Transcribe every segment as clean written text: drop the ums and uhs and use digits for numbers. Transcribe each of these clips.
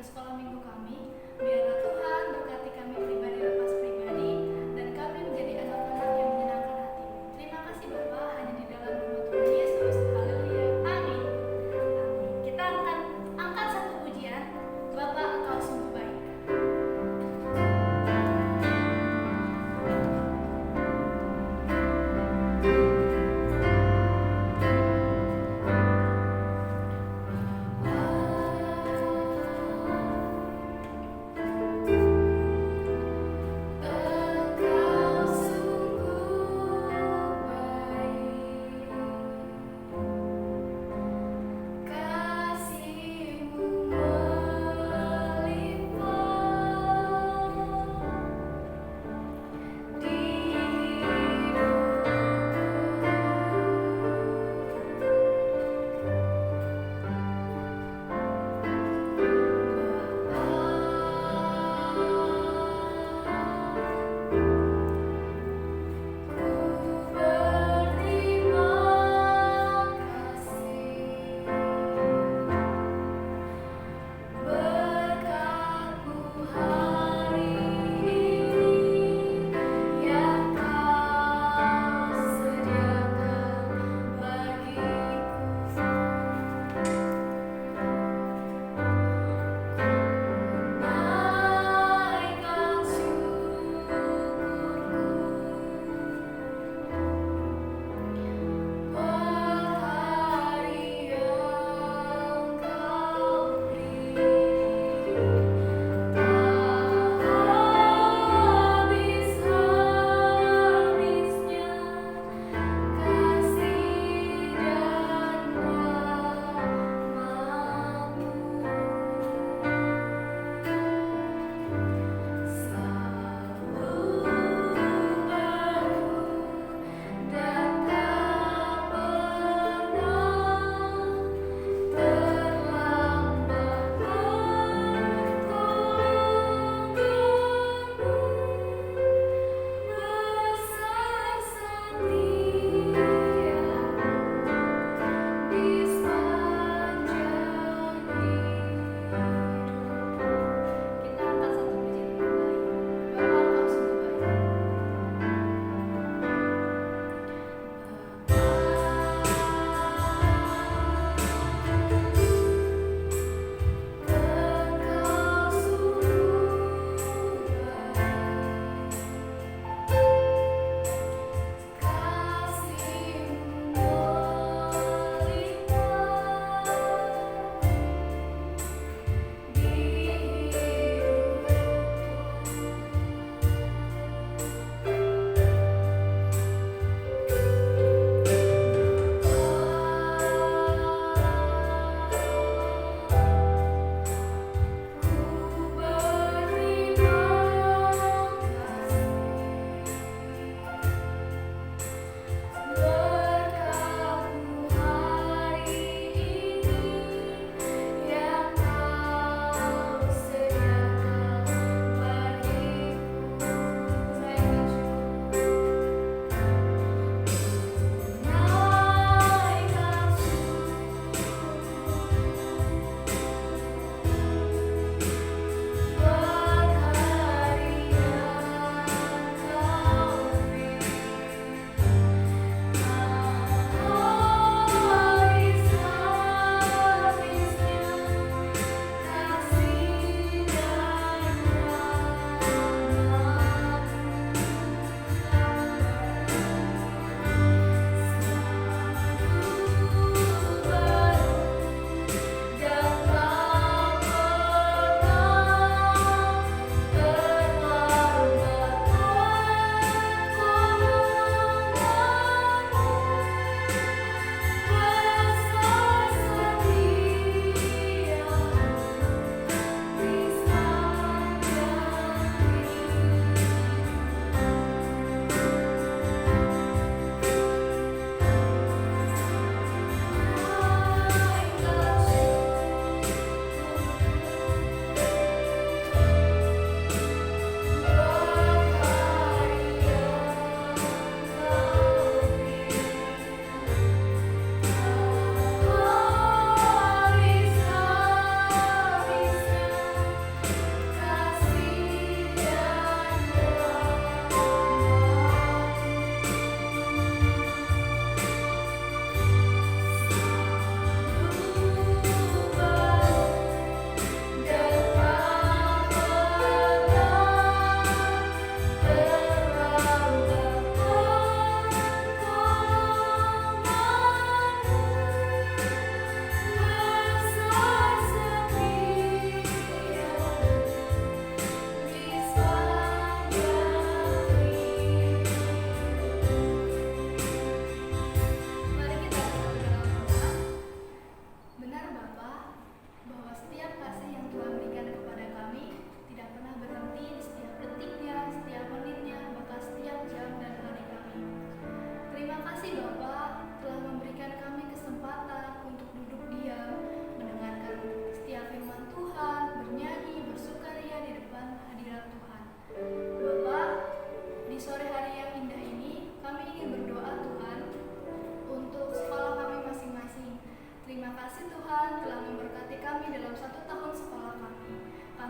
di sekolah minggu kami. Biarlah Tuhan berkati kami pribadi lepas pribadi, dan kami menjadi anak-anak yang menyenangkan hati. Terima kasih Bapa, hanya di dalam nama Tuhan Yesus. Haleluya. Amin. Amin. Kita akan angkat satu pujian. Bapa, Engkau sungguh baik.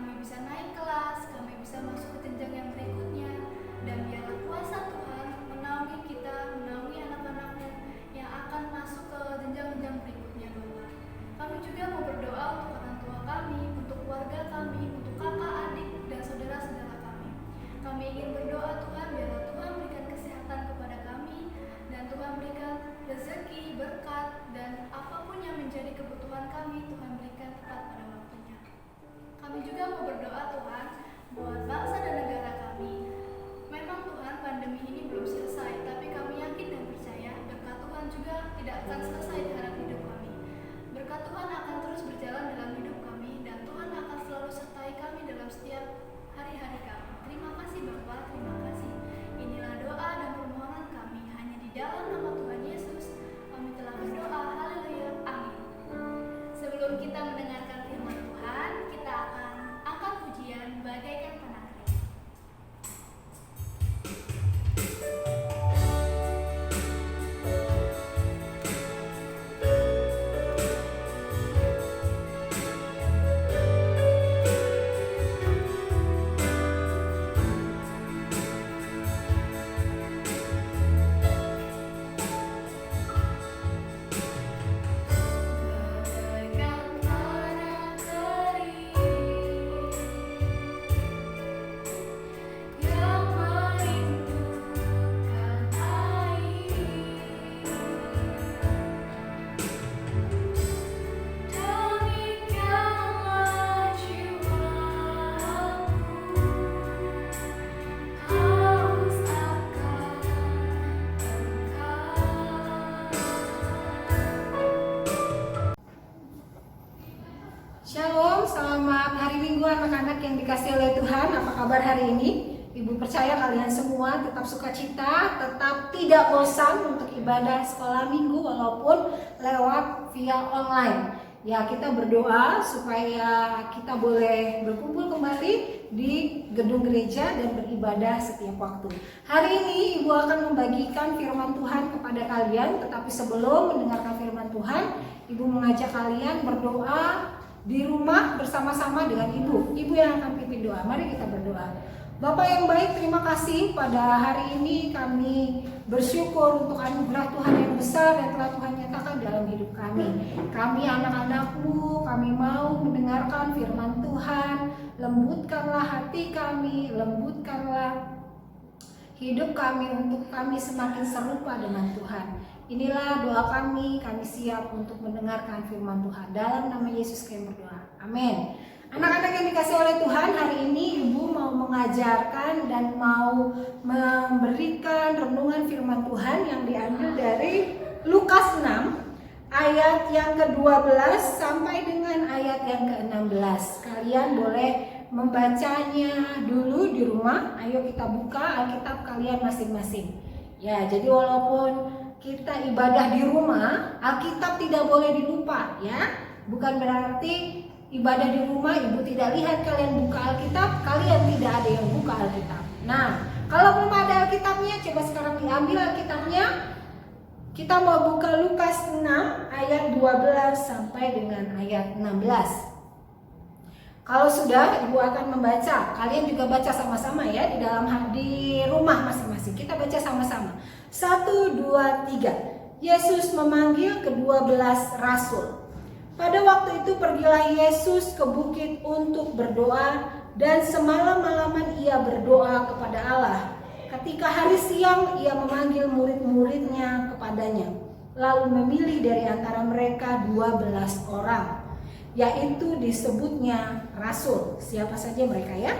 kami bisa naik kelas, kami bisa masuk ke jenjang yang berikutnya, dan biarlah kuasa Tuhan menaungi kita, menaungi anak-anakmu yang akan masuk ke jenjang-jenjang berikutnya, Bapa. Kami juga mau berdoa untuk orang tua kami, untuk keluarga kami, untuk kakak, adik, dan saudara-saudara kami. Kami ingin berdoa Tuhan, biarlah Tuhan berikan kesehatan kepada kami, dan Tuhan berikan rezeki, berkat, dan apapun yang menjadi kebutuhan kami, Tuhan berikan tepat pada waktunya. Kami juga mau berdoa Tuhan buat bangsa dan negara kami. Memang Tuhan pandemi ini belum selesai, tapi kami yakin dan percaya berkat Tuhan juga tidak akan selesai dalam hidup kami. Berkat Tuhan akan terus berjalan dalam hidup kami, dan Tuhan akan selalu sertai kami dalam setiap hari-hari kami. Terima kasih Bapa, terima kasih. Inilah doa dan permohonan kami hanya di dalam nama Tuhan Yesus. Kami telah berdoa, haleluya, amin. Sebelum kita mendengarkan firman Tuhan, kita akan angkat pujian bagaikan penari. Shalom, selamat hari Minggu anak-anak yang dikasihi oleh Tuhan. Apa kabar hari ini? Ibu percaya kalian semua tetap sukacita, tetap tidak bosan untuk ibadah sekolah minggu walaupun lewat via online. Ya, kita berdoa supaya kita boleh berkumpul kembali di gedung gereja dan beribadah setiap waktu. Hari ini Ibu akan membagikan firman Tuhan kepada kalian, tetapi sebelum mendengarkan firman Tuhan, Ibu mengajak kalian berdoa di rumah bersama-sama dengan Ibu. Ibu yang akan pimpin doa. Mari kita berdoa. Bapak yang baik, terima kasih pada hari ini kami bersyukur untuk anugerah Tuhan yang besar yang telah Tuhan nyatakan dalam hidup kami. Kami anak-anak-Mu, kami mau mendengarkan firman Tuhan. Lembutkanlah hati kami, lembutkanlah hidup kami untuk kami semakin serupa dengan Tuhan. Inilah doa kami siap untuk mendengarkan firman Tuhan. Dalam nama Yesus kami berdoa. Amin. Anak-anak yang dikasihi oleh Tuhan, hari ini Ibu mau mengajarkan dan mau memberikan renungan firman Tuhan yang diambil dari Lukas 6 ayat yang ke-12 sampai dengan ayat yang ke-16. Kalian boleh membacanya dulu di rumah. Ayo kita buka Alkitab kalian masing-masing. Ya, jadi walaupun kita ibadah di rumah, Alkitab tidak boleh dilupa ya. Bukan berarti ibadah di rumah Ibu tidak lihat kalian buka Alkitab, kalian tidak ada yang buka Alkitab. Nah, kalau belum ada Alkitabnya, coba sekarang diambil Alkitabnya. Kita mau buka Lukas 6 ayat 12 sampai dengan ayat 16. Kalau sudah, Ibu akan membaca. Kalian juga baca sama-sama ya di rumah masing-masing. Kita baca sama-sama. 1, 2, 3. Yesus memanggil ke-12 rasul. Pada waktu itu pergilah Yesus ke bukit untuk berdoa, dan semalam-malaman ia berdoa kepada Allah. Ketika hari siang ia memanggil murid-muridnya kepadanya, lalu memilih dari antara mereka 12 orang, yaitu disebutnya rasul. Siapa saja mereka ya?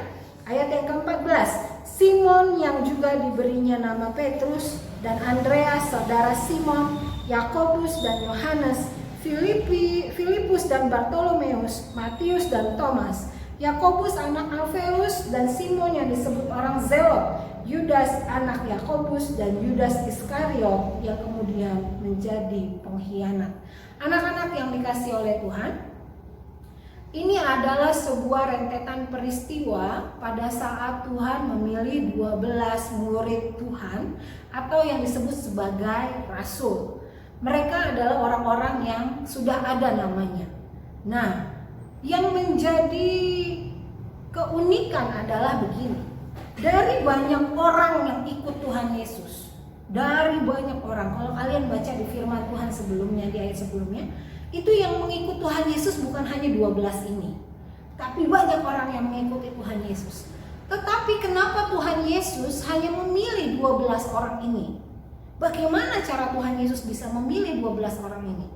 Ayat yang ke-14, Simon yang juga diberinya nama Petrus, dan Andreas saudara Simon, Yakobus dan Yohanes, Filipus dan Bartolomeus, Matius dan Thomas, Yakobus anak Alfeus dan Simon yang disebut orang Zelot, Yudas anak Yakobus dan Yudas Iskariot yang kemudian menjadi pengkhianat. Anak-anak yang dikasihi oleh Tuhan, ini adalah sebuah rentetan peristiwa pada saat Tuhan memilih 12 murid Tuhan atau yang disebut sebagai rasul. Mereka adalah orang-orang yang sudah ada namanya. Nah, yang menjadi Keunikan adalah begini. Dari banyak orang yang ikut Tuhan Yesus, dari banyak orang, kalau kalian baca di firman Tuhan sebelumnya, di ayat sebelumnya, itu yang mengikut Tuhan Yesus bukan hanya 12 ini, tapi banyak orang yang mengikuti Tuhan Yesus. Tetapi kenapa Tuhan Yesus hanya memilih 12 orang ini? Bagaimana cara Tuhan Yesus bisa memilih 12 orang ini?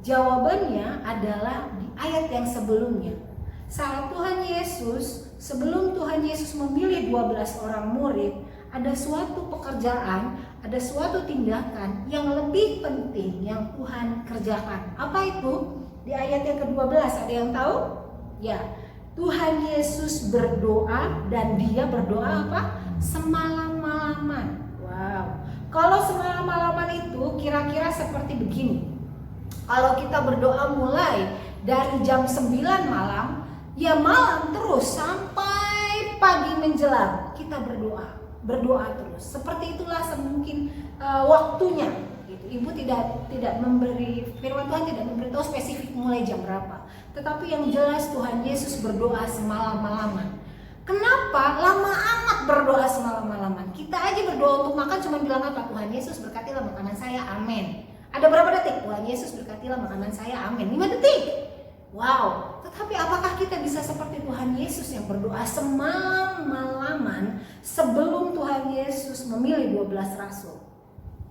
Jawabannya adalah di ayat yang sebelumnya. Saat Tuhan Yesus, sebelum Tuhan Yesus memilih 12 orang murid, ada suatu pekerjaan, ada suatu tindakan yang lebih penting yang Tuhan kerjakan. Apa itu? Di ayat yang ke-12, ada yang tahu? Ya, Tuhan Yesus berdoa, dan dia berdoa apa? Semalam-malaman. Wow. Kalau semalam-malaman itu kira-kira seperti begini. Kalau kita berdoa mulai dari jam 9 malam, ya malam terus sampai pagi menjelang kita berdoa terus. Seperti itulah semungkin waktunya. Gitu. Ibu tidak memberi, firman Tuhan tidak memberitahu spesifik mulai jam berapa. Tetapi yang jelas Tuhan Yesus berdoa semalam-malaman. Kenapa lama amat berdoa semalam-malaman? Kita aja berdoa untuk makan cuma bilang apa? Tuhan Yesus berkatilah makanan saya, amin. Ada berapa detik? Tuhan Yesus berkatilah makanan saya, amin. 5 detik. Wow. Tetapi apakah kita bisa seperti Tuhan Yesus yang berdoa semalam-malaman sebelum Tuhan Yesus memilih 12 rasul?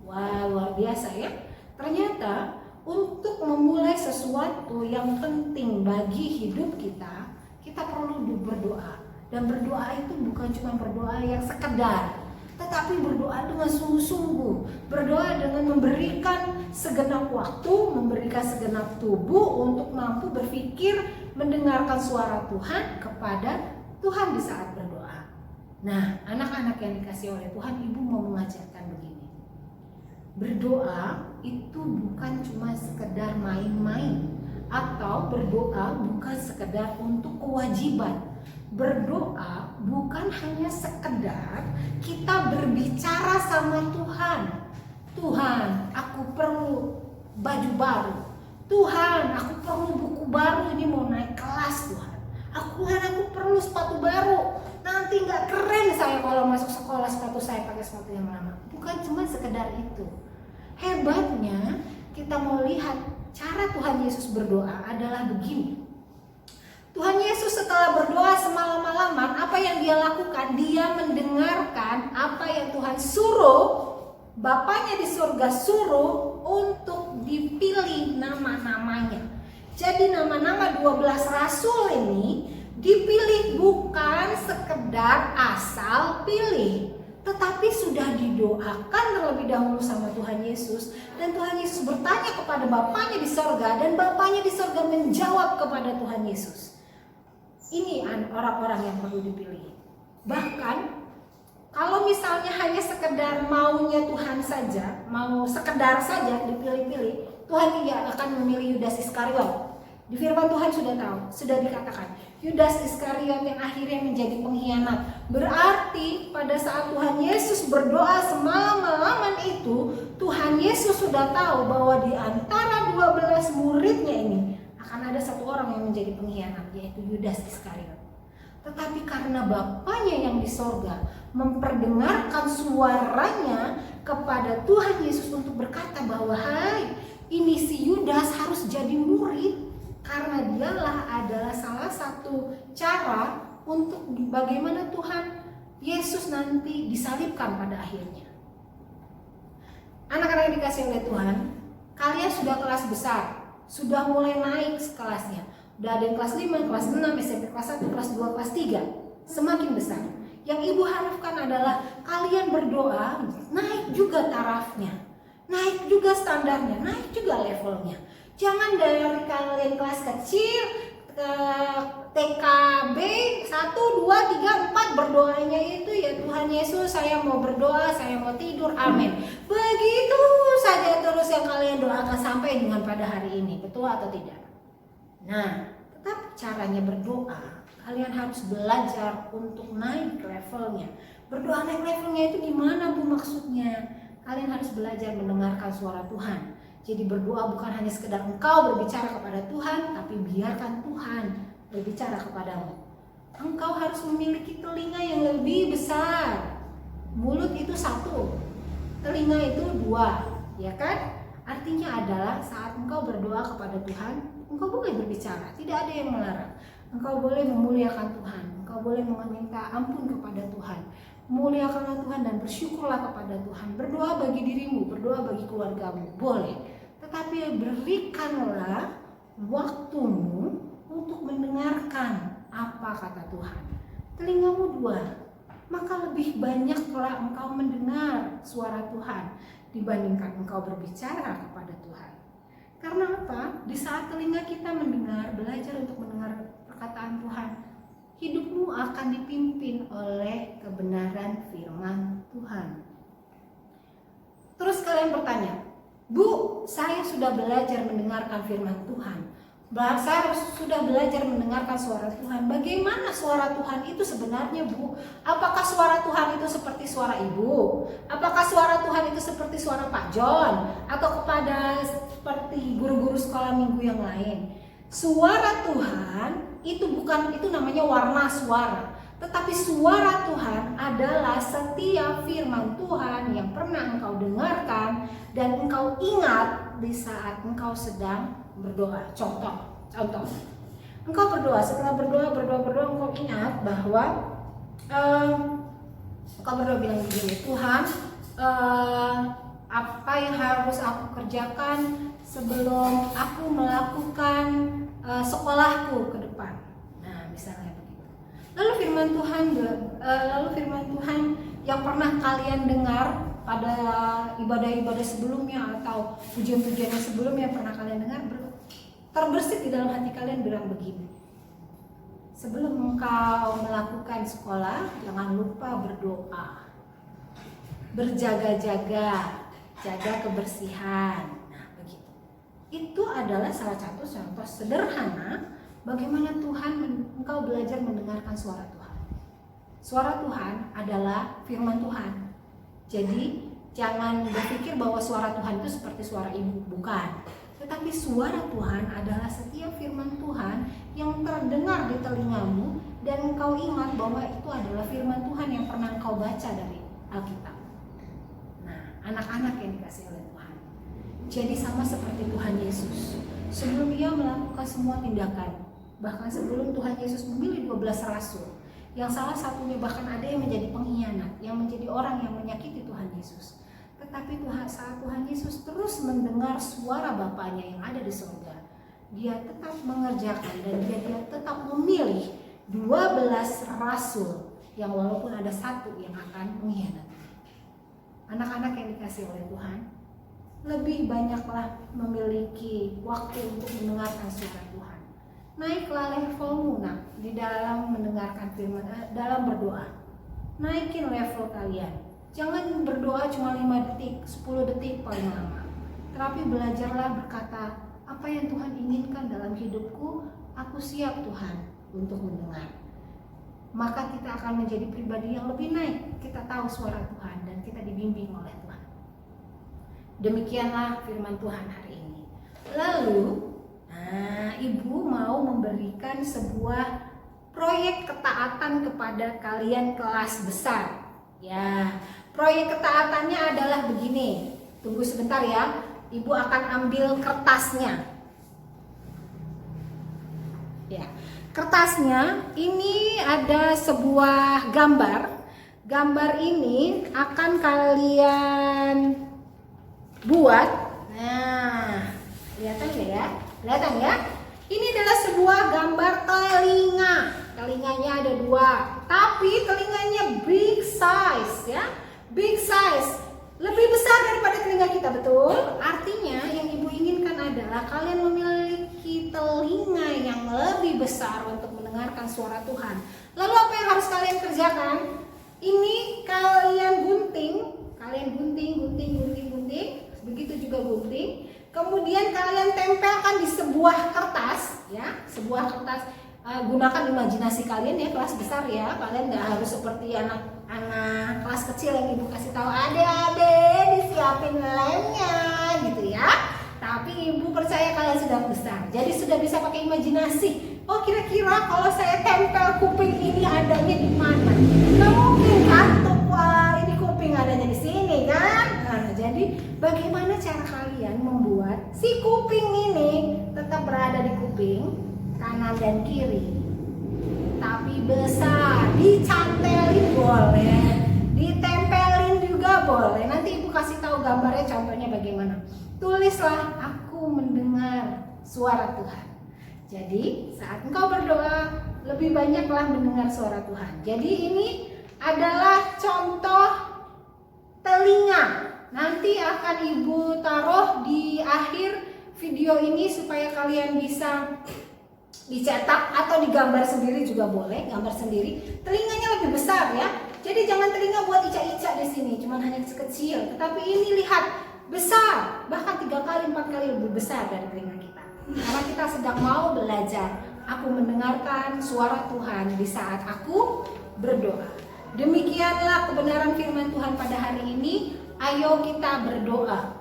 Wow, luar biasa ya. Ternyata untuk memulai sesuatu yang penting bagi hidup kita, kita perlu berdoa. Dan berdoa itu bukan cuma berdoa yang sekedar, tetapi berdoa dengan sungguh-sungguh. Berdoa dengan memberikan segenap waktu, memberikan segenap tubuh untuk mampu berpikir, mendengarkan suara Tuhan kepada Tuhan di saat berdoa. Nah, anak-anak yang dikasih oleh Tuhan, ibu mau mengajarkan begini. Berdoa itu bukan cuma sekedar main-main, atau berdoa bukan sekedar untuk kewajiban. Berdoa bukan hanya sekedar kita berbicara sama Tuhan. Tuhan, aku perlu baju baru. Tuhan, aku perlu buku baru, ini mau naik kelas Tuhan. Tuhan, aku perlu sepatu baru. Nanti gak keren saya kalau masuk sekolah sepatu saya pakai sepatu yang lama. Bukan cuma sekedar itu. Hebatnya kita mau lihat cara Tuhan Yesus berdoa adalah begini. Tuhan Yesus setelah berdoa semalam-malaman, apa yang dia lakukan? Dia mendengarkan apa yang Tuhan suruh, Bapaknya di surga suruh untuk dipilih nama-namanya. Jadi nama-nama 12 rasul ini dipilih bukan sekedar asal pilih, tetapi sudah didoakan terlebih dahulu sama Tuhan Yesus. Dan Tuhan Yesus bertanya kepada Bapaknya di surga, dan Bapaknya di surga menjawab kepada Tuhan Yesus. Ini orang-orang yang perlu dipilih. Bahkan kalau misalnya hanya sekedar maunya Tuhan saja, mau sekedar saja dipilih-pilih, Tuhan tidak akan memilih Yudas Iskariot. Di firman Tuhan sudah tahu, sudah dikatakan Yudas Iskariot yang akhirnya menjadi pengkhianat. Berarti pada saat Tuhan Yesus berdoa semalam-malaman itu, Tuhan Yesus sudah tahu bahwa di antara 12 muridnya ini akan ada satu orang yang menjadi pengkhianat, yaitu Yudas Iskariot. Tetapi karena Bapaknya yang di sorga memperdengarkan suaranya kepada Tuhan Yesus untuk berkata bahwa hai, ini si Yudas harus jadi murid, karena dialah adalah salah satu cara untuk bagaimana Tuhan Yesus nanti disalibkan pada akhirnya. Anak-anak yang dikasih oleh Tuhan, kalian sudah kelas besar, sudah mulai naik kelasnya. Udah ada yang kelas 5, kelas 6, SMP kelas 1, kelas 2, kelas 3. Semakin besar. Yang ibu harapkan adalah kalian berdoa naik juga tarafnya, naik juga standarnya, naik juga levelnya. Jangan dari kalian kelas kecil ke TKB 1, 2, 3, 4 berdoanya itu ya Tuhan Yesus saya mau berdoa, saya mau tidur, amin. Begitu saja terus yang kalian doakan sampai dengan pada hari ini, betul atau tidak? Nah, tetap caranya berdoa, kalian harus belajar untuk naik levelnya. Berdoa naik levelnya itu gimana Bu maksudnya? Kalian harus belajar mendengarkan suara Tuhan. Jadi berdoa bukan hanya sekedar engkau berbicara kepada Tuhan, tapi biarkan Tuhan berbicara kepadamu. engkau harus memiliki telinga yang lebih besar. Mulut itu satu, telinga itu dua, ya kan? Artinya adalah saat engkau berdoa kepada Tuhan, engkau boleh berbicara, tidak ada yang melarang. Engkau boleh memuliakan Tuhan, engkau boleh meminta ampun kepada Tuhan. Muliakanlah Tuhan dan bersyukurlah kepada Tuhan. Berdoa bagi dirimu, berdoa bagi keluargamu, boleh. Tetapi berikanlah waktumu untuk mendengarkan apa kata Tuhan. Telingamu dua, maka lebih banyaklah engkau mendengar suara Tuhan dibandingkan engkau berbicara kepada Tuhan. Karena apa? Di saat telinga kita mendengar, belajar untuk mendengar perkataan Tuhan, hidupmu akan dipimpin oleh kebenaran firman Tuhan. Terus kalian bertanya, Bu, saya sudah belajar mendengarkan firman Tuhan. Saya sudah belajar mendengarkan suara Tuhan. Bagaimana suara Tuhan itu sebenarnya, Bu? Apakah suara Tuhan itu seperti suara Ibu? Apakah suara Tuhan itu seperti suara Pak John? Atau kepada seperti guru-guru sekolah minggu yang lain? Suara Tuhan itu bukan, itu namanya warna suara. Tetapi suara Tuhan adalah setiap firman Tuhan yang pernah engkau dengarkan dan engkau ingat di saat engkau sedang berdoa. Contoh, engkau berdoa, setelah berdoa engkau ingat bahwa engkau berdoa bilang begini, Tuhan, apa yang harus aku kerjakan sebelum aku melakukan sekolahku ke depan. Nah, misalnya begitu. Lalu firman Tuhan yang pernah kalian dengar pada ibadah-ibadah sebelumnya atau pujian-pujian yang sebelumnya pernah kalian dengar, terbersit di dalam hati kalian bilang begini, sebelum engkau melakukan sekolah jangan lupa berdoa, berjaga-jaga, jaga kebersihan. Nah begitu. Itu adalah salah satu contoh sederhana bagaimana engkau belajar mendengarkan suara Tuhan. Suara Tuhan adalah firman Tuhan. Jadi jangan berpikir bahwa suara Tuhan itu seperti suara ibu, bukan. Tetapi suara Tuhan adalah setiap firman Tuhan yang terdengar di telingamu dan engkau ingat bahwa itu adalah firman Tuhan yang pernah engkau baca dari Alkitab. Nah, anak-anak yang dikasihi oleh Tuhan, jadi sama seperti Tuhan Yesus. Sebelum Ia melakukan semua tindakan, bahkan sebelum Tuhan Yesus memilih 12 rasul, yang salah satunya bahkan ada yang menjadi pengkhianat, yang menjadi orang yang menyakiti Tuhan Yesus. Tetapi saat Tuhan Yesus terus mendengar suara Bapaknya yang ada di surga, Dia tetap mengerjakan dan dia tetap memilih 12 rasul yang walaupun ada satu yang akan mengkhianati. Anak-anak yang dikasihi oleh Tuhan, lebih banyaklah memiliki waktu untuk mendengarkan suara Tuhan. Naiklah levelmu di dalam mendengarkan firman, dalam berdoa. Naikin level kalian. Jangan berdoa cuma 5 detik, 10 detik paling lama. Tetapi belajarlah berkata, apa yang Tuhan inginkan dalam hidupku, aku siap Tuhan untuk mendengar. Maka kita akan menjadi pribadi yang lebih naik. Kita tahu suara Tuhan dan kita dibimbing oleh Tuhan. Demikianlah firman Tuhan hari ini. Lalu, Ibu mau memberikan sebuah proyek ketaatan kepada kalian kelas besar. Ya, proyek ketaatannya adalah begini. Tunggu sebentar ya. Ibu akan ambil kertasnya. Ya, kertasnya ini ada sebuah gambar. Gambar ini akan kalian buat. Nah, kelihatan ya? Kelihatan ya? Ini adalah sebuah gambar telinga. Telinganya ada 2, tapi telinganya big size ya. Big size. Lebih besar daripada telinga kita, betul? Artinya yang Ibu inginkan adalah kalian memiliki telinga yang lebih besar untuk mendengarkan suara Tuhan. Lalu apa yang harus kalian kerjakan? Ini kalian gunting. Begitu juga gunting. Kemudian kalian tempelkan di sebuah kertas, ya, sebuah kertas. Gunakan imajinasi kalian ya, kelas besar ya. Kalian nggak harus seperti anak-anak kelas kecil yang Ibu kasih tahu, adik-adik disiapin lemnya, gitu ya. Tapi Ibu percaya kalian sudah besar, jadi sudah bisa pakai imajinasi. Oh, kira-kira kalau saya tempel tempel kuping ini adanya di mana? Nggak mungkin kan tuh ini kuping adanya di sini kan? Nah, jadi bagaimana cara kalian membuat si kuping ini tetap berada di kuping kanan dan kiri, tapi besar? Dicantelin boleh, ditempelin juga boleh. Nanti ibu kasih tahu gambarnya, contohnya bagaimana. Tulislah, aku mendengar suara Tuhan. Jadi saat engkau berdoa, lebih banyaklah mendengar suara Tuhan. Jadi ini adalah contoh telinga. Nanti akan ibu taruh di akhir video ini supaya kalian bisa dicetak atau digambar sendiri juga boleh, gambar sendiri. Telinganya lebih besar ya. Jadi jangan telinga buat ica-ica di sini, cuman hanya sekecil. Tetapi ini lihat besar, bahkan 3 kali 4 kali lebih besar dari telinga kita. Karena kita sedang mau belajar. Aku mendengarkan suara Tuhan di saat aku berdoa. Demikianlah kebenaran firman Tuhan pada hari ini. Ayo kita berdoa.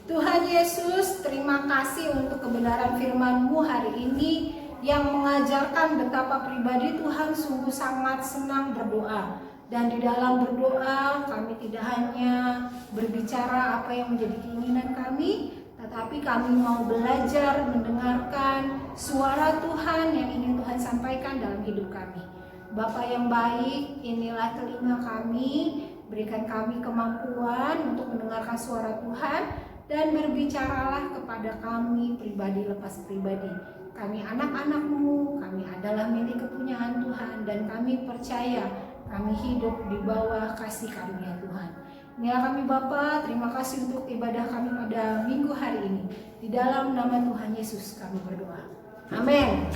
Tuhan Yesus, terima kasih untuk kebenaran firman-Mu hari ini yang mengajarkan betapa pribadi Tuhan sungguh sangat senang berdoa. Dan di dalam berdoa kami tidak hanya berbicara apa yang menjadi keinginan kami, tetapi kami mau belajar mendengarkan suara Tuhan yang ingin Tuhan sampaikan dalam hidup kami. Bapa yang baik, inilah telinga kami, berikan kami kemampuan untuk mendengarkan suara Tuhan dan berbicaralah kepada kami pribadi lepas pribadi. Kami anak-anak-Mu, kami adalah milik kepunyaan Tuhan dan kami percaya kami hidup di bawah kasih karunia Tuhan. Inilah kami Bapa, terima kasih untuk ibadah kami pada minggu hari ini. Di dalam nama Tuhan Yesus kami berdoa. Amin.